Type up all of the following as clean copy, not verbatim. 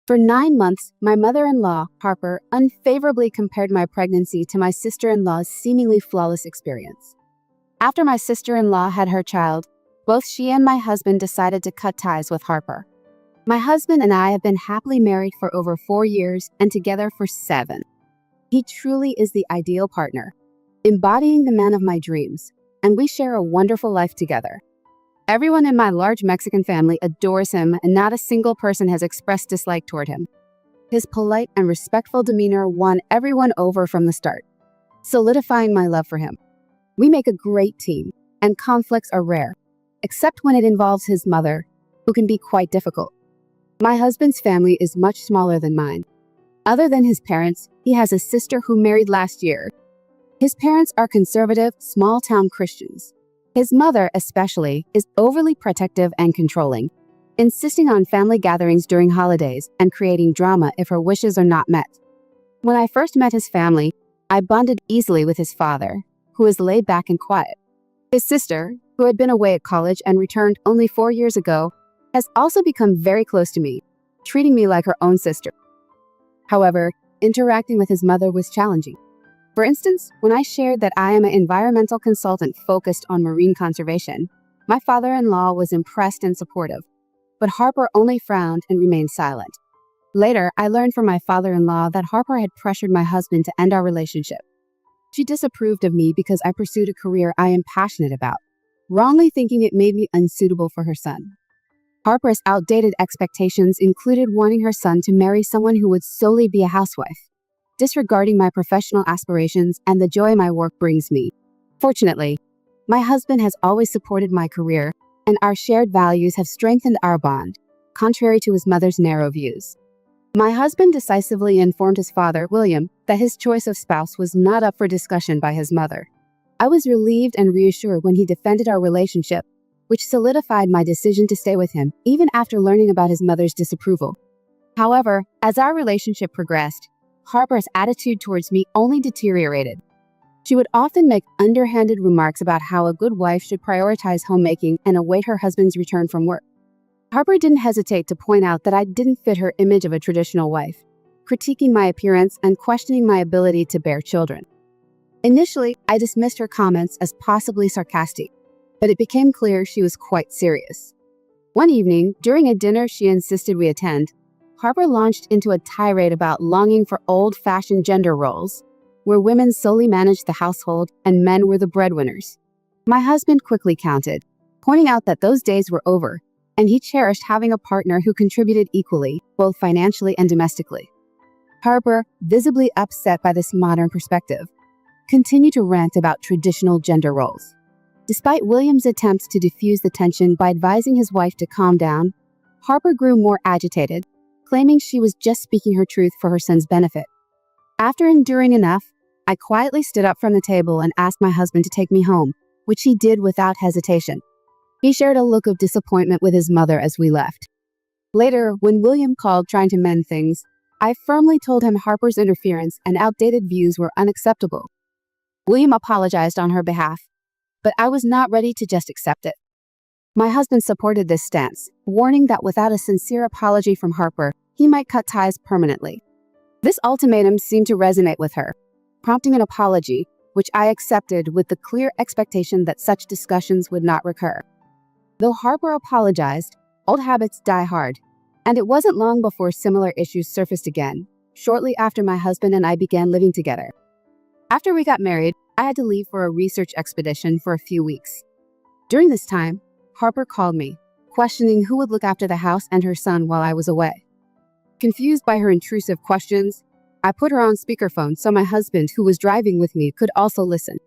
For 9 months, my mother-in-law, Harper, unfavorably compared my pregnancy to my sister-in-law's seemingly flawless experience. After my sister-in-law had her child, both she and my husband decided to cut ties with Harper. My husband and I have been happily married for over 4 years and together for 7. He truly is the ideal partner, embodying the man of my dreams, and we share a wonderful life together. Everyone in my large Mexican family adores him, and not a single person has expressed dislike toward him. His polite and respectful demeanor won everyone over from the start, solidifying my love for him. We make a great team, and conflicts are rare, except when it involves his mother, who can be quite difficult. My husband's family is much smaller than mine. Other than his parents, he has a sister who married last year. His parents are conservative, small-town Christians. His mother, especially, is overly protective and controlling, insisting on family gatherings during holidays and creating drama if her wishes are not met. When I first met his family, I bonded easily with his father, who is laid back and quiet. His sister, who had been away at college and returned only 4 years ago, has also become very close to me, treating me like her own sister. However, interacting with his mother was challenging. For instance, when I shared that I am an environmental consultant focused on marine conservation, my father-in-law was impressed and supportive, but Harper only frowned and remained silent. Later, I learned from my father-in-law that Harper had pressured my husband to end our relationship. She disapproved of me because I pursued a career I am passionate about, wrongly thinking it made me unsuitable for her son. Harper's outdated expectations included wanting her son to marry someone who would solely be a housewife, disregarding my professional aspirations and the joy my work brings me. Fortunately, my husband has always supported my career, and our shared values have strengthened our bond, contrary to his mother's narrow views. My husband decisively informed his father, William, that his choice of spouse was not up for discussion by his mother. I was relieved and reassured when he defended our relationship, which solidified my decision to stay with him, even after learning about his mother's disapproval. However, as our relationship progressed, Harper's attitude towards me only deteriorated. She would often make underhanded remarks about how a good wife should prioritize homemaking and await her husband's return from work. Harper didn't hesitate to point out that I didn't fit her image of a traditional wife, critiquing my appearance and questioning my ability to bear children. Initially, I dismissed her comments as possibly sarcastic, but it became clear she was quite serious. One evening, during a dinner she insisted we attend, Harper launched into a tirade about longing for old-fashioned gender roles, where women solely managed the household and men were the breadwinners. My husband quickly countered, pointing out that those days were over, and he cherished having a partner who contributed equally, both financially and domestically. Harper, visibly upset by this modern perspective, continued to rant about traditional gender roles. Despite William's attempts to diffuse the tension by advising his wife to calm down, Harper grew more agitated, claiming she was just speaking her truth for her son's benefit. After enduring enough, I quietly stood up from the table and asked my husband to take me home, which he did without hesitation. He shared a look of disappointment with his mother as we left. Later, when William called trying to mend things, I firmly told him Harper's interference and outdated views were unacceptable. William apologized on her behalf, but I was not ready to just accept it. My husband supported this stance, warning that without a sincere apology from Harper, he might cut ties permanently. This ultimatum seemed to resonate with her, prompting an apology, which I accepted with the clear expectation that such discussions would not recur. Though Harper apologized, old habits die hard, and it wasn't long before similar issues surfaced again, shortly after my husband and I began living together. After we got married, I had to leave for a research expedition for a few weeks. During this time, Harper called me, questioning who would look after the house and her son while I was away. Confused by her intrusive questions, I put her on speakerphone so my husband, who was driving with me, could also listen.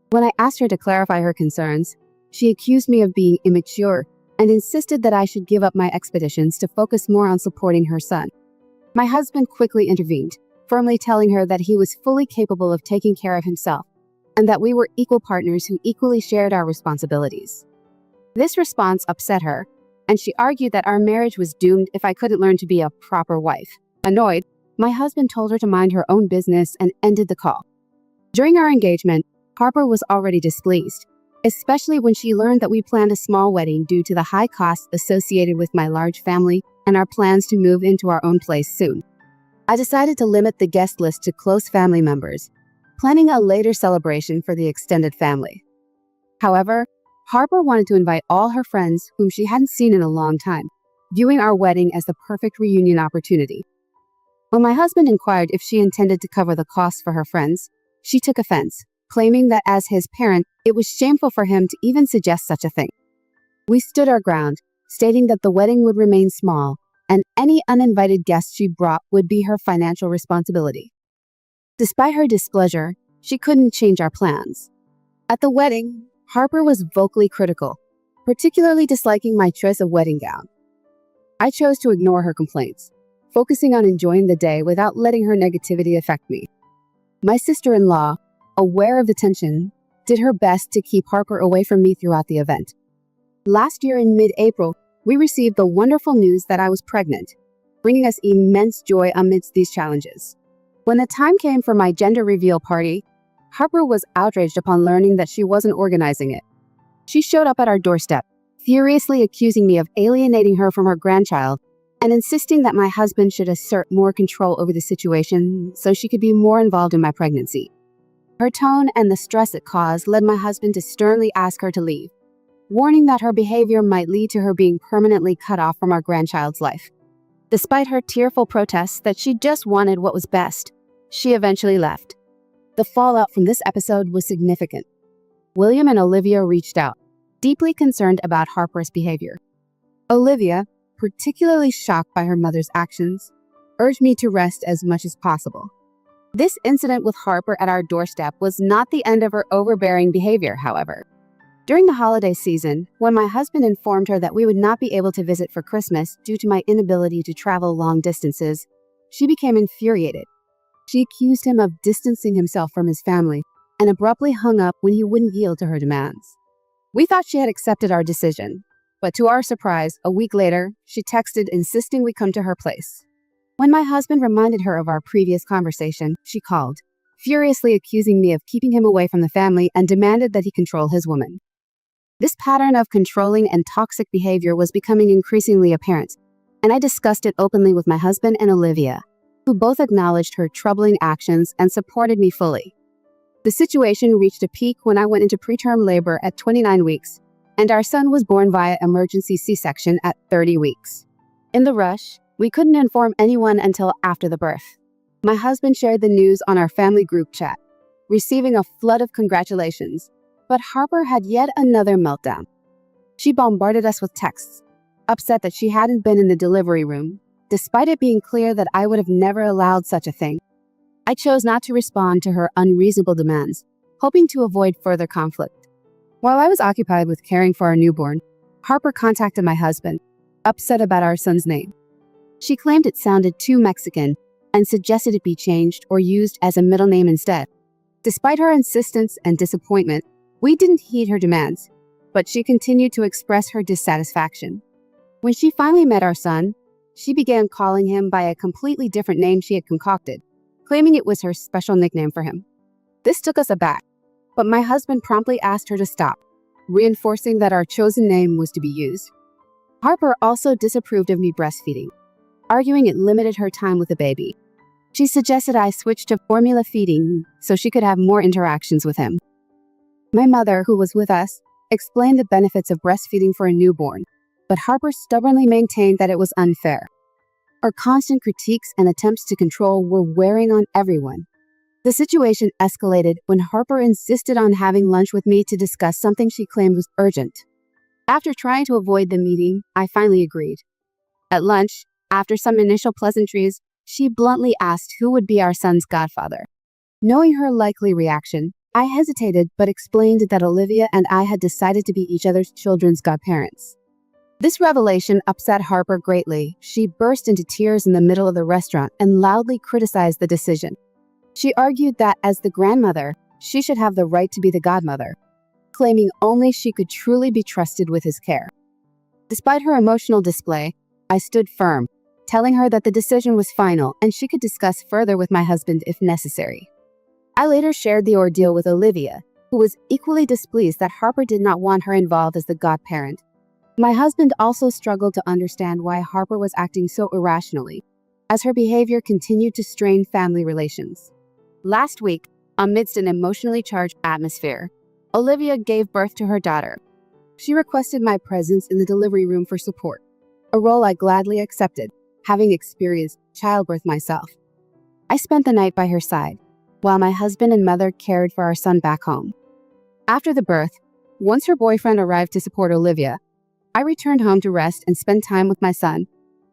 When I asked her to clarify her concerns, she accused me of being immature and insisted that I should give up my expeditions to focus more on supporting her son. My husband quickly intervened, firmly telling her that he was fully capable of taking care of himself and that we were equal partners who equally shared our responsibilities. This response upset her, and she argued that our marriage was doomed if I couldn't learn to be a proper wife. Annoyed, my husband told her to mind her own business and ended the call. During our engagement, Harper was already displeased, especially when she learned that we planned a small wedding due to the high costs associated with my large family and our plans to move into our own place soon. I decided to limit the guest list to close family members, planning a later celebration for the extended family. However, Harper wanted to invite all her friends whom she hadn't seen in a long time, viewing our wedding as the perfect reunion opportunity. When my husband inquired if she intended to cover the costs for her friends, she took offense, claiming that as his parent, it was shameful for him to even suggest such a thing. We stood our ground, stating that the wedding would remain small, and any uninvited guests she brought would be her financial responsibility. Despite her displeasure, she couldn't change our plans. At the wedding, Harper was vocally critical, particularly disliking my choice of wedding gown. I chose to ignore her complaints, focusing on enjoying the day without letting her negativity affect me. My sister-in-law, aware of the tension, did her best to keep Harper away from me throughout the event. Last year in mid-April, we received the wonderful news that I was pregnant, bringing us immense joy amidst these challenges. When the time came for my gender reveal party, Harper was outraged upon learning that she wasn't organizing it. She showed up at our doorstep, furiously accusing me of alienating her from her grandchild and insisting that my husband should assert more control over the situation so she could be more involved in my pregnancy. Her tone and the stress it caused led my husband to sternly ask her to leave, warning that her behavior might lead to her being permanently cut off from our grandchild's life. Despite her tearful protests that she just wanted what was best, she eventually left. The fallout from this episode was significant. William and Olivia reached out, deeply concerned about Harper's behavior. Olivia, particularly shocked by her mother's actions, urged me to rest as much as possible. This incident with Harper at our doorstep was not the end of her overbearing behavior, however. During the holiday season, when my husband informed her that we would not be able to visit for Christmas due to my inability to travel long distances, she became infuriated. She accused him of distancing himself from his family and abruptly hung up when he wouldn't yield to her demands. We thought she had accepted our decision, but to our surprise, a week later, she texted insisting we come to her place. When my husband reminded her of our previous conversation, she called, furiously accusing me of keeping him away from the family and demanded that he control his woman. This pattern of controlling and toxic behavior was becoming increasingly apparent, and I discussed it openly with my husband and Olivia, who both acknowledged her troubling actions and supported me fully. The situation reached a peak when I went into preterm labor at 29 weeks, and our son was born via emergency C-section at 30 weeks. In the rush, we couldn't inform anyone until after the birth. My husband shared the news on our family group chat, receiving a flood of congratulations, but Harper had yet another meltdown. She bombarded us with texts, upset that she hadn't been in the delivery room, despite it being clear that I would have never allowed such a thing. I chose not to respond to her unreasonable demands, hoping to avoid further conflict. While I was occupied with caring for our newborn, Harper contacted my husband, upset about our son's name. She claimed it sounded too Mexican and suggested it be changed or used as a middle name instead. Despite her insistence and disappointment, we didn't heed her demands, but she continued to express her dissatisfaction. When she finally met our son, she began calling him by a completely different name she had concocted, claiming it was her special nickname for him. This took us aback, but my husband promptly asked her to stop, reinforcing that our chosen name was to be used. Harper also disapproved of me breastfeeding, arguing it limited her time with the baby. She suggested I switch to formula feeding so she could have more interactions with him. My mother, who was with us, explained the benefits of breastfeeding for a newborn, but Harper stubbornly maintained that it was unfair. Her constant critiques and attempts to control were wearing on everyone. The situation escalated when Harper insisted on having lunch with me to discuss something she claimed was urgent. After trying to avoid the meeting, I finally agreed. At lunch, after some initial pleasantries, she bluntly asked who would be our son's godfather. Knowing her likely reaction, I hesitated but explained that Olivia and I had decided to be each other's children's godparents. This revelation upset Harper greatly. She burst into tears in the middle of the restaurant and loudly criticized the decision. She argued that as the grandmother, she should have the right to be the godmother, claiming only she could truly be trusted with his care. Despite her emotional display, I stood firm, telling her that the decision was final and she could discuss further with my husband if necessary. I later shared the ordeal with Olivia, who was equally displeased that Harper did not want her involved as the godparent. My husband also struggled to understand why Harper was acting so irrationally, as her behavior continued to strain family relations. Last week, amidst an emotionally charged atmosphere, Olivia gave birth to her daughter. She requested my presence in the delivery room for support, a role I gladly accepted, having experienced childbirth myself. I spent the night by her side, while my husband and mother cared for our son back home. After the birth, once her boyfriend arrived to support Olivia, I returned home to rest and spend time with my son.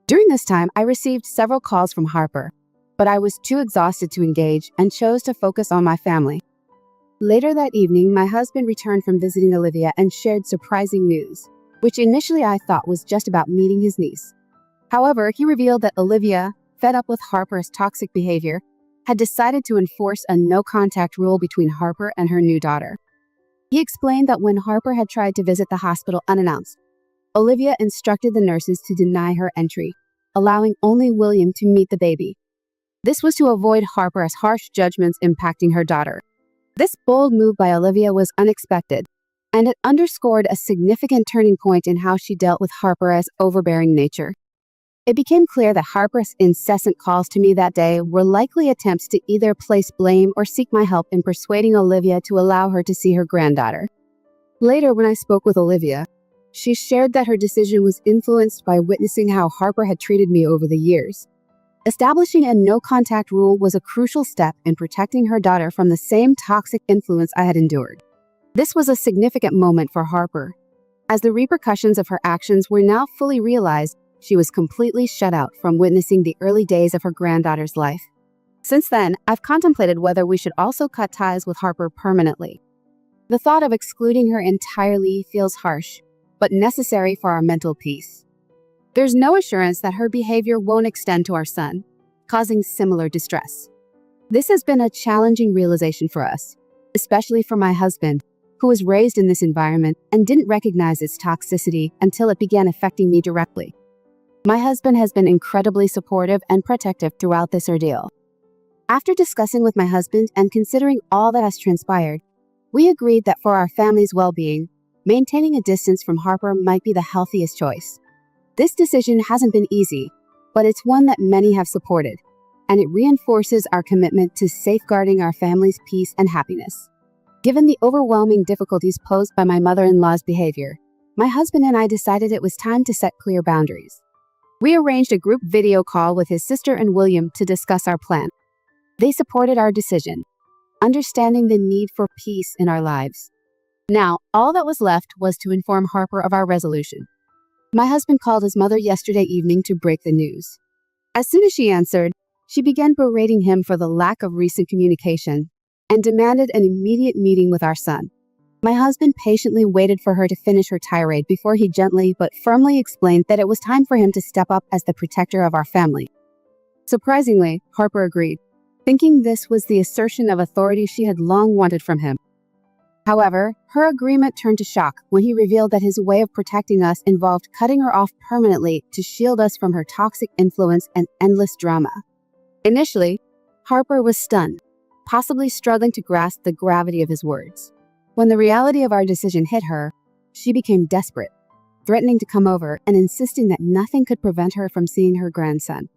During this time, I received several calls from Harper, but I was too exhausted to engage and chose to focus on my family. Later that evening, my husband returned from visiting Olivia and shared surprising news, which initially I thought was just about meeting his niece. However, he revealed that Olivia, fed up with Harper's toxic behavior, had decided to enforce a no-contact rule between Harper and her new daughter. He explained that when Harper had tried to visit the hospital unannounced, Olivia instructed the nurses to deny her entry, allowing only William to meet the baby. This was to avoid Harper's harsh judgments impacting her daughter. This bold move by Olivia was unexpected, and it underscored a significant turning point in how she dealt with Harper's overbearing nature. It became clear that Harper's incessant calls to me that day were likely attempts to either place blame or seek my help in persuading Olivia to allow her to see her granddaughter. Later, when I spoke with Olivia, she shared that her decision was influenced by witnessing how Harper had treated me over the years. Establishing a no-contact rule was a crucial step in protecting her daughter from the same toxic influence I had endured. This was a significant moment for Harper. As the repercussions of her actions were now fully realized, she was completely shut out from witnessing the early days of her granddaughter's life. Since then, I've contemplated whether we should also cut ties with Harper permanently. The thought of excluding her entirely feels harsh, but necessary for our mental peace. There's no assurance that her behavior won't extend to our son, causing similar distress. This has been a challenging realization for us, especially for my husband, who was raised in this environment and didn't recognize its toxicity until it began affecting me directly. My husband has been incredibly supportive and protective throughout this ordeal. After discussing with my husband and considering all that has transpired, we agreed that for our family's well-being, maintaining a distance from Harper might be the healthiest choice. This decision hasn't been easy, but it's one that many have supported, and it reinforces our commitment to safeguarding our family's peace and happiness. Given the overwhelming difficulties posed by my mother-in-law's behavior, my husband and I decided it was time to set clear boundaries. We arranged a group video call with his sister and William to discuss our plan. They supported our decision, understanding the need for peace in our lives. Now, all that was left was to inform Harper of our resolution. My husband called his mother yesterday evening to break the news. As soon as she answered, she began berating him for the lack of recent communication and demanded an immediate meeting with our son. My husband patiently waited for her to finish her tirade before he gently but firmly explained that it was time for him to step up as the protector of our family. Surprisingly, Harper agreed, thinking this was the assertion of authority she had long wanted from him. However, her agreement turned to shock when he revealed that his way of protecting us involved cutting her off permanently to shield us from her toxic influence and endless drama. Initially, Harper was stunned, possibly struggling to grasp the gravity of his words. When the reality of our decision hit her, she became desperate, threatening to come over and insisting that nothing could prevent her from seeing her grandson.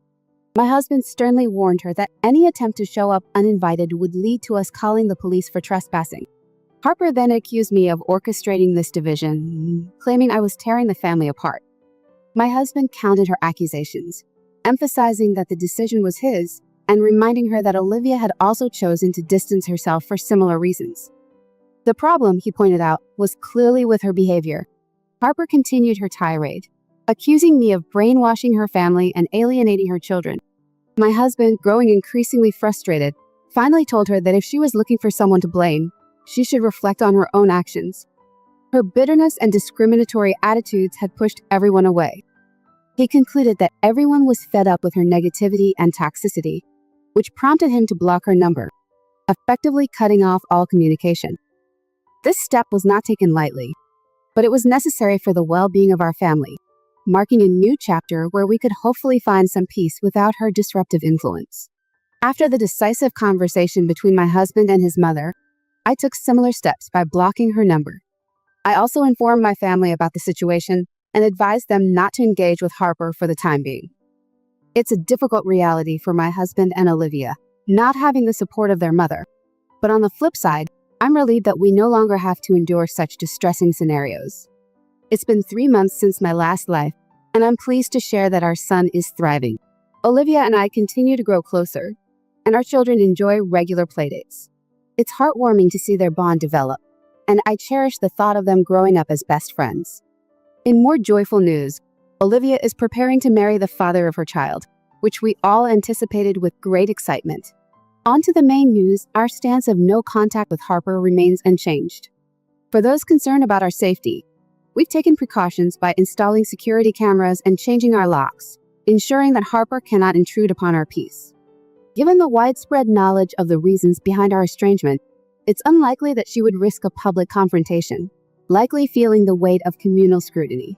My husband sternly warned her that any attempt to show up uninvited would lead to us calling the police for trespassing. Harper then accused me of orchestrating this division, claiming I was tearing the family apart. My husband countered her accusations, emphasizing that the decision was his and reminding her that Olivia had also chosen to distance herself for similar reasons. The problem, he pointed out, was clearly with her behavior. Harper continued her tirade, accusing me of brainwashing her family and alienating her children. My husband, growing increasingly frustrated, finally told her that if she was looking for someone to blame, she should reflect on her own actions. Her bitterness and discriminatory attitudes had pushed everyone away. He concluded that everyone was fed up with her negativity and toxicity, which prompted him to block her number, effectively cutting off all communication. This step was not taken lightly, but it was necessary for the well-being of our family, marking a new chapter where we could hopefully find some peace without her disruptive influence. After the decisive conversation between my husband and his mother, I took similar steps by blocking her number. I also informed my family about the situation, and advised them not to engage with Harper for the time being. It's a difficult reality for my husband and Olivia, not having the support of their mother. But on the flip side, I'm relieved that we no longer have to endure such distressing scenarios. It's been 3 months since my last life, and I'm pleased to share that our son is thriving. Olivia and I continue to grow closer, and our children enjoy regular playdates. It's heartwarming to see their bond develop, and I cherish the thought of them growing up as best friends. In more joyful news, Olivia is preparing to marry the father of her child, which we all anticipated with great excitement. On to the main news, our stance of no contact with Harper remains unchanged. For those concerned about our safety, we've taken precautions by installing security cameras and changing our locks, ensuring that Harper cannot intrude upon our peace. Given the widespread knowledge of the reasons behind our estrangement, it's unlikely that she would risk a public confrontation, likely feeling the weight of communal scrutiny.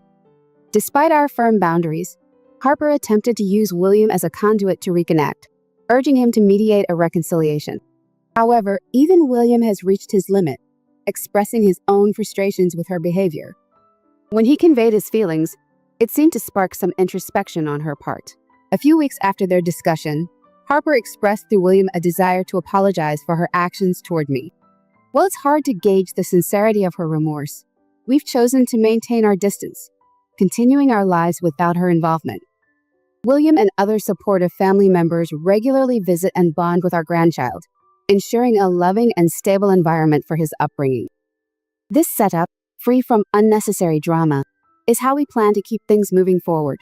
Despite our firm boundaries, Harper attempted to use William as a conduit to reconnect, urging him to mediate a reconciliation. However, even William has reached his limit, expressing his own frustrations with her behavior. When he conveyed his feelings, it seemed to spark some introspection on her part. A few weeks after their discussion, Harper expressed through William a desire to apologize for her actions toward me. While it's hard to gauge the sincerity of her remorse, we've chosen to maintain our distance, continuing our lives without her involvement. William and other supportive family members regularly visit and bond with our grandchild, ensuring a loving and stable environment for his upbringing. This setup, free from unnecessary drama, is how we plan to keep things moving forward.